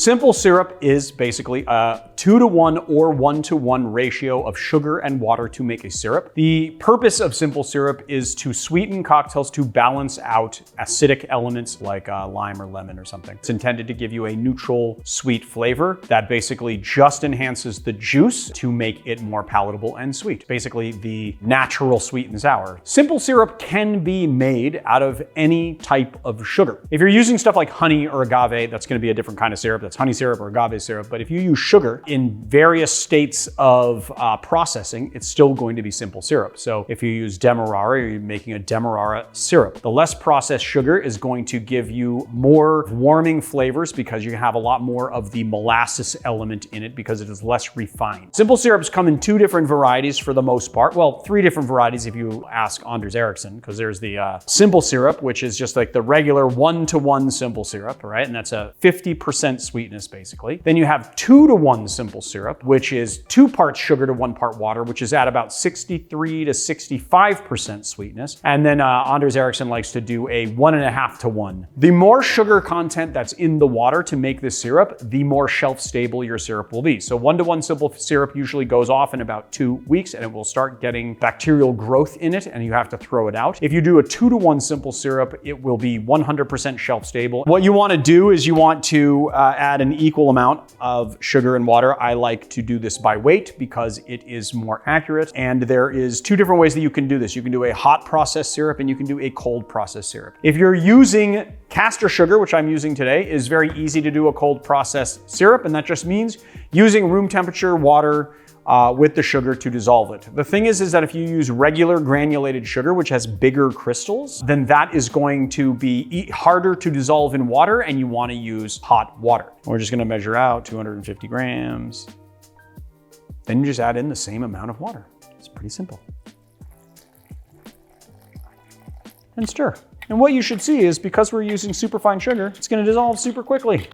Simple syrup is basically a 2-to-1 or 1-to-1 ratio of sugar and water to make a syrup. The purpose of simple syrup is to sweeten cocktails to balance out acidic elements like lime or lemon or something. It's intended to give you a neutral sweet flavor that basically just enhances the juice to make it more palatable and sweet. Basically the natural sweet and sour. Simple syrup can be made out of any type of sugar. If you're using stuff like honey or agave, that's going to be a different kind of syrup. That's honey syrup or agave syrup. But if you use sugar in various states of processing, it's still going to be simple syrup. So if you use demerara, you're making a demerara syrup. The less processed sugar is going to give you more warming flavors because you have a lot more of the molasses element in it because it is less refined. Simple syrups come in 2 different varieties for the most part. Well, 3 different varieties if you ask Anders Ericsson, because there's the simple syrup, which is just like the regular 1-to-1 simple syrup, right? And that's a 50% sweetness basically. Then you have 2-to-1 simple syrup, which is 2 parts sugar to 1 part water, which is at about 63 to 65% sweetness. And then Anders Ericsson likes to do a 1.5-to-1. The more sugar content that's in the water to make this syrup, the more shelf stable your syrup will be. So 1-to-1 simple syrup usually goes off in about 2 weeks and it will start getting bacterial growth in it and you have to throw it out. If you do a 2-to-1 simple syrup, it will be 100% shelf stable. What you want to do is you want to add an equal amount of sugar and water. I like to do this by weight because it is more accurate. And there is 2 different ways that you can do this. You can do a hot processed syrup and you can do a cold processed syrup. If you're using castor sugar, which I'm using today, is very easy to do a cold processed syrup. And that just means using room temperature water with the sugar to dissolve it. The thing is that if you use regular granulated sugar, which has bigger crystals, then that is going to be harder to dissolve in water and you want to use hot water. We're just going to measure out 250 grams. Then you just add in the same amount of water. It's pretty simple. And stir. And what you should see is because we're using superfine sugar, it's going to dissolve super quickly.